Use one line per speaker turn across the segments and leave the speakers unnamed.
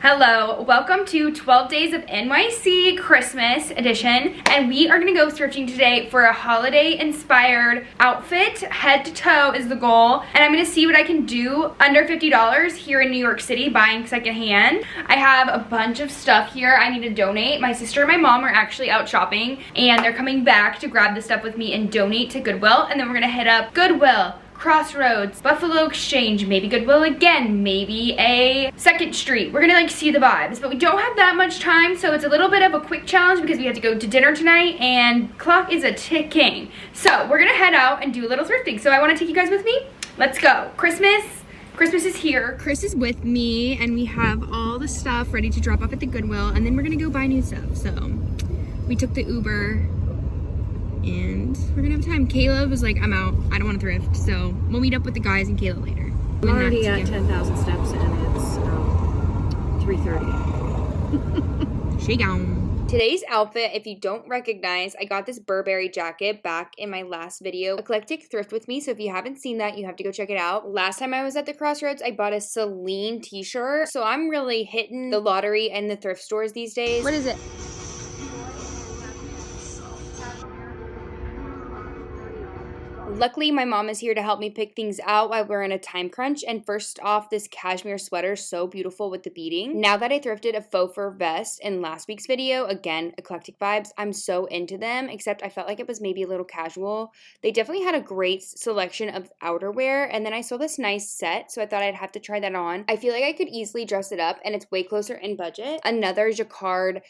Hello, welcome to 12 Days of NYC Christmas edition, and we are gonna go thrifting today for a holiday inspired outfit. Head to toe is the goal, and I'm gonna see what I can do under $50 here in New York City buying secondhand. I have a bunch of stuff here I need to donate. My sister and my mom are actually out shopping, and they're coming back to grab the stuff with me and donate to Goodwill, and then we're gonna hit up Goodwill, Crossroads, Buffalo Exchange, maybe Goodwill again, maybe a Second Street. We're gonna see the vibes, but we don't have that much time, so it's a little bit of a quick challenge because we have to go to dinner tonight and clock is a ticking. So we're gonna head out and do a little thrifting. So I wanna take you guys with me. Let's go. Christmas is here. Chris is with me and we have all the stuff ready to drop off at the Goodwill, and then we're gonna go buy new stuff. So we took the Uber and we're gonna have time. Caleb was like, I'm out, I don't want to thrift, so we'll meet up with the guys and Caleb later.
I'm already at 10,000 steps and it's 3:30.
Shake on. Today's outfit, if you don't recognize, I got this Burberry jacket back in my last video, Eclectic Thrift with me, so if you haven't seen that, you have to go check it out. Last time I was at the Crossroads, I bought a Celine t-shirt, so I'm really hitting the lottery and the thrift stores these days. What is it? Luckily, my mom is here to help me pick things out while we're in a time crunch. And first off, this cashmere sweater, so beautiful with the beading. Now that I thrifted a faux fur vest in last week's video, again, eclectic vibes, I'm so into them, except I felt like it was maybe a little casual. They definitely had a great selection of outerwear, and then I saw this nice set, so I thought I'd have to try that on. I feel like I could easily dress it up, and it's way closer in budget. Another jacquard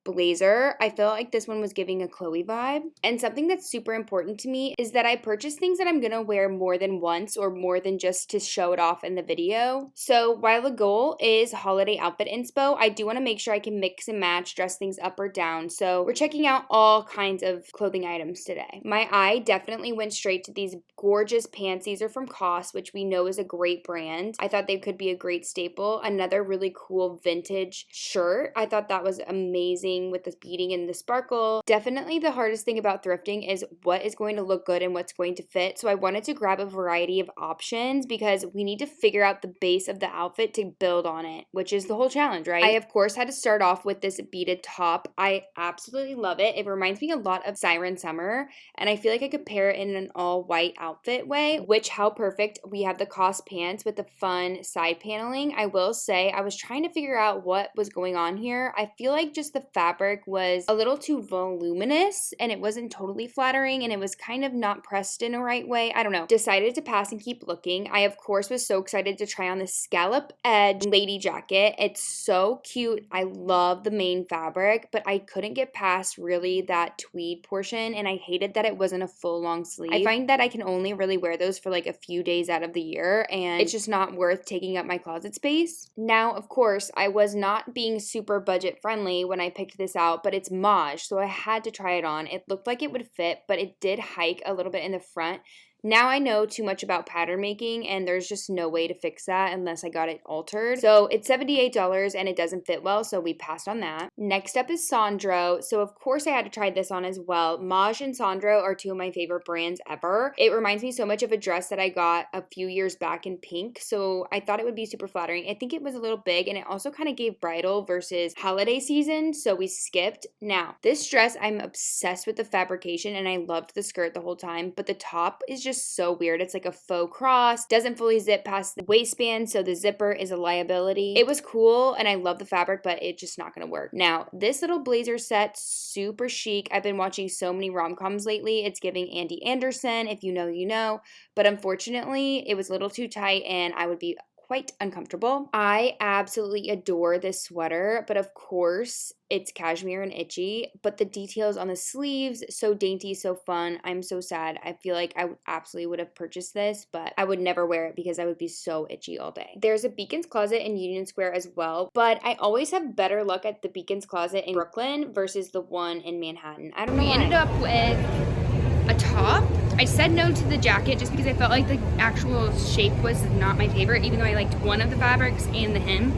blazer. I feel like this one was giving a Chloe vibe. And something that's super important to me is that I purchase things that I'm gonna wear more than once or more than just to show it off in the video. So while the goal is holiday outfit inspo, I do want to make sure I can mix and match, dress things up or down. So we're checking out all kinds of clothing items today. My eye definitely went straight to these gorgeous pants. These are from COS, which we know is a great brand. I thought they could be a great staple. Another really cool vintage shirt. I thought that was amazing with the beading and the sparkle. Definitely the hardest thing about thrifting is what is going to look good and what's going to fit. So I wanted to grab a variety of options because we need to figure out the base of the outfit to build on it, which is the whole challenge, right? I, of course, had to start off with this beaded top. I absolutely love it. It reminds me a lot of Siren Summer, and I feel like I could pair it in an all-white outfit way, which, how perfect. We have the COS pants with the fun side paneling. I will say, I was trying to figure out what was going on here. I feel like just the fabric was a little too voluminous and it wasn't totally flattering and it was kind of not pressed in a right way. I don't know. Decided to pass and keep looking. I, of course, was so excited to try on this scallop edge lady jacket. It's so cute. I love the main fabric, but I couldn't get past really that tweed portion, and I hated that it wasn't a full long sleeve. I find that I can only really wear those for like a few days out of the year, and it's just not worth taking up my closet space. Now, of course, I was not being super budget friendly when I picked this out, but it's Maj, so I had to try it on. It looked like it would fit, but it did hike a little bit in the front. Now I know too much about pattern making, and there's just no way to fix that unless I got it altered. So it's $78 and it doesn't fit well, so we passed on that. Next up is Sandro. So of course I had to try this on as well. Maj and Sandro are two of my favorite brands ever. It reminds me so much of a dress that I got a few years back in pink, so I thought it would be super flattering. I think it was a little big, and it also kind of gave bridal versus holiday season, so we skipped. Now, this dress, I'm obsessed with the fabrication, and I loved the skirt the whole time, but the top is just so weird. It's like a faux cross, doesn't fully zip past the waistband, so the zipper is a liability. It was cool and I love the fabric, but it's just not gonna work. Now, this little blazer set, super chic. I've been watching so many rom-coms lately. It's giving Andy Anderson. If you know, you know. But unfortunately, it was a little too tight and I would be quite uncomfortable. I absolutely adore this sweater, but of course it's cashmere and itchy, but the details on the sleeves, so dainty, so fun. I'm so sad. I feel like I absolutely would have purchased this, but I would never wear it because I would be so itchy all day. There's a Beacon's Closet in Union Square as well, but I always have better luck at the Beacon's Closet in Brooklyn versus the one in Manhattan. I don't know why. We ended up with a top. I said no to the jacket just because I felt like the actual shape was not my favorite, even though I liked one of the fabrics and the hem.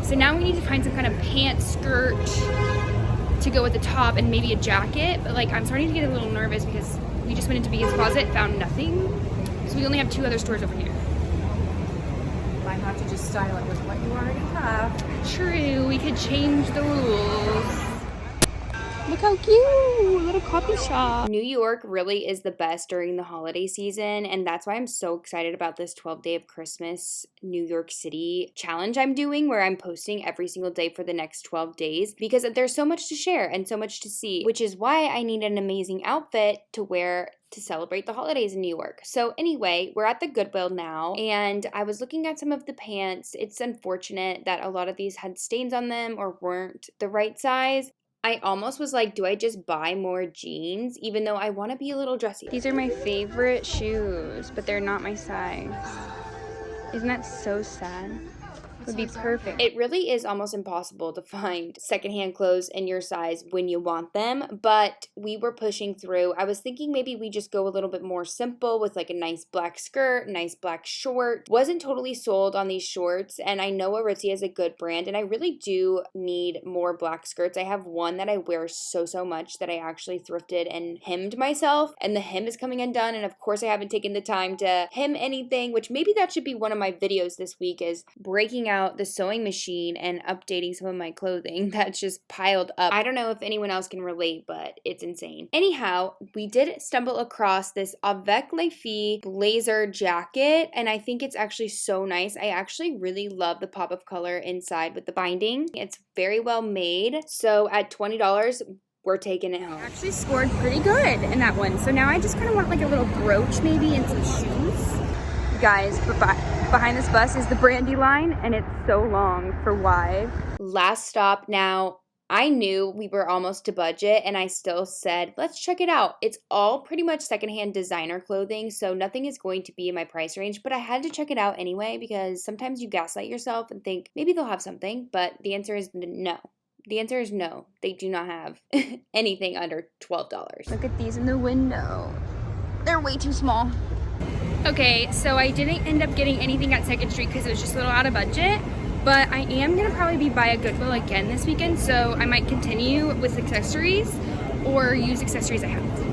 So now we need to find some kind of pant skirt to go with the top and maybe a jacket. But like, I'm starting to get a little nervous because we just went into Beacon's Closet, found nothing. So we only have two other stores over here.
might have to just style it with what you already have.
True, we could change the rules. Look how cute, little coffee shop. New York really is the best during the holiday season, and that's why I'm so excited about this 12-day of Christmas New York City challenge I'm doing, where I'm posting every single day for the next 12 days, because there's so much to share and so much to see, which is why I need an amazing outfit to wear to celebrate the holidays in New York. So anyway, we're at the Goodwill now, and I was looking at some of the pants. It's unfortunate that a lot of these had stains on them or weren't the right size. I almost was like, do I just buy more jeans, even though I want to be a little dressy? These are my favorite shoes, but they're not my size. Isn't that so sad? Would be perfect. It really is almost impossible to find secondhand clothes in your size when you want them, but we were pushing through. I was thinking maybe we just go a little bit more simple with like a nice black skirt, nice black short. Wasn't totally sold on these shorts, and I know Aritzia is a good brand, and I really do need more black skirts. I have one that I wear so much that I actually thrifted and hemmed myself, and the hem is coming undone, and of course I haven't taken the time to hem anything, which maybe that should be one of my videos this week, is breaking out the sewing machine and updating some of my clothing that's just piled up. I don't know if anyone else can relate, but it's insane. Anyhow, we did stumble across this Avec les Filles blazer jacket, and I think it's actually so nice. I actually really love the pop of color inside with the binding. It's very well made. So at $20, we're taking it home. I actually scored pretty good in that one. So now I just kind of want like a little brooch maybe and some shoes. Guys, behind this bus is the Brandy line, and it's so long for wide. Last stop now. I knew we were almost to budget, and I still said, let's check it out. It's all pretty much secondhand designer clothing, so nothing is going to be in my price range, but I had to check it out anyway, because sometimes you gaslight yourself and think maybe they'll have something, but the answer is no. The answer is no. They do not have anything under $12. Look at these in the window. They're way too small. Okay, so I didn't end up getting anything at 2nd Street because it was just a little out of budget, but I am going to probably be by a Goodwill again this weekend, so I might continue with accessories or use accessories I have.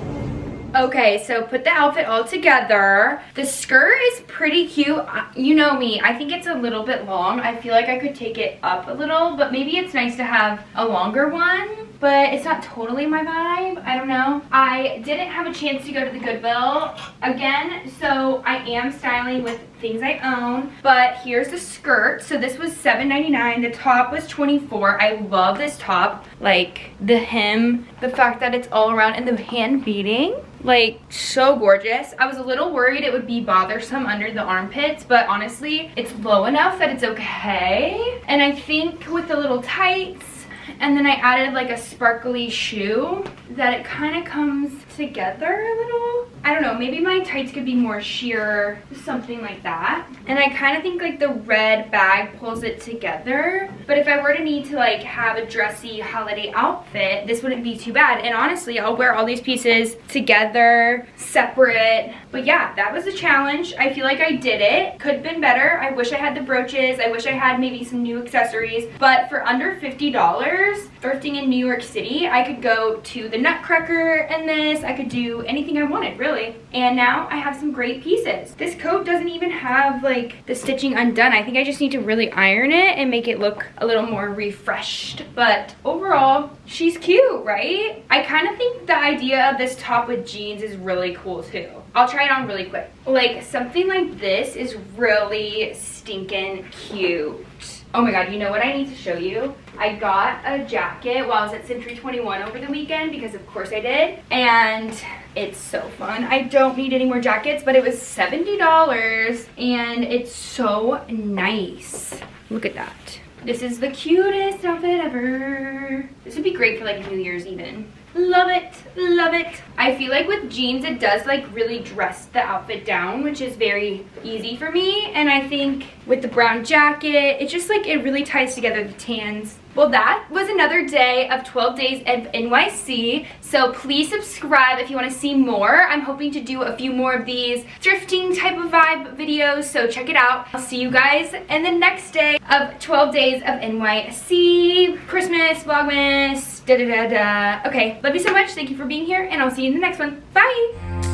Okay, so put the outfit all together. The skirt is pretty cute. You know me, I think it's a little bit long. I feel like I could take it up a little, but maybe it's nice to have a longer one. But it's not totally my vibe. I don't know. I didn't have a chance to go to the Goodwill again, so I am styling with things I own. But here's the skirt. So this was $7.99. The top was $24. I love this top. Like the hem, the fact that it's all around, and the hand beading. Like, so gorgeous. I was a little worried it would be bothersome under the armpits, but honestly, it's low enough that it's okay. And I think with the little tights, and then I added like a sparkly shoe, that it kind of comes together a little. I don't know, maybe my tights could be more sheer, something like that. And I kind of think like the red bag pulls it together. But if I were to need to like have a dressy holiday outfit, this wouldn't be too bad. And honestly, I'll wear all these pieces together, separate. But yeah, that was a challenge. I feel like I did it. Could have been better. I wish I had the brooches. I wish I had maybe some new accessories. But for under $50, thrifting in New York City, I could go to the Nutcracker and this. I could do anything I wanted, really. And now I have some great pieces. This coat doesn't even have like the stitching undone. I think I just need to really iron it and make it look a little more refreshed. But overall, she's cute, right? I kind of think the idea of this top with jeans is really cool too. I'll try it on really quick. Like something like this is really stinking cute. Oh my god, you know what I need to show you? I got a jacket while I was at Century 21 over the weekend, because of course I did. And it's so fun. I don't need any more jackets, but it was $70 and it's so nice. Look at that. This is the cutest outfit ever. This would be great for like New Year's even. Love it, love it. I feel like with jeans, it does like really dress the outfit down, which is very easy for me. And I think with the brown jacket, it just like, it really ties together the tans. Well, that was another day of 12 days of NYC. So please subscribe if you want to see more. I'm hoping to do a few more of these thrifting type of vibe videos, so check it out. I'll see you guys in the next day of 12 days of NYC, Christmas, Vlogmas, da da da da. Okay, love you so much. Thank you for being here, and I'll see you in the next one. Bye!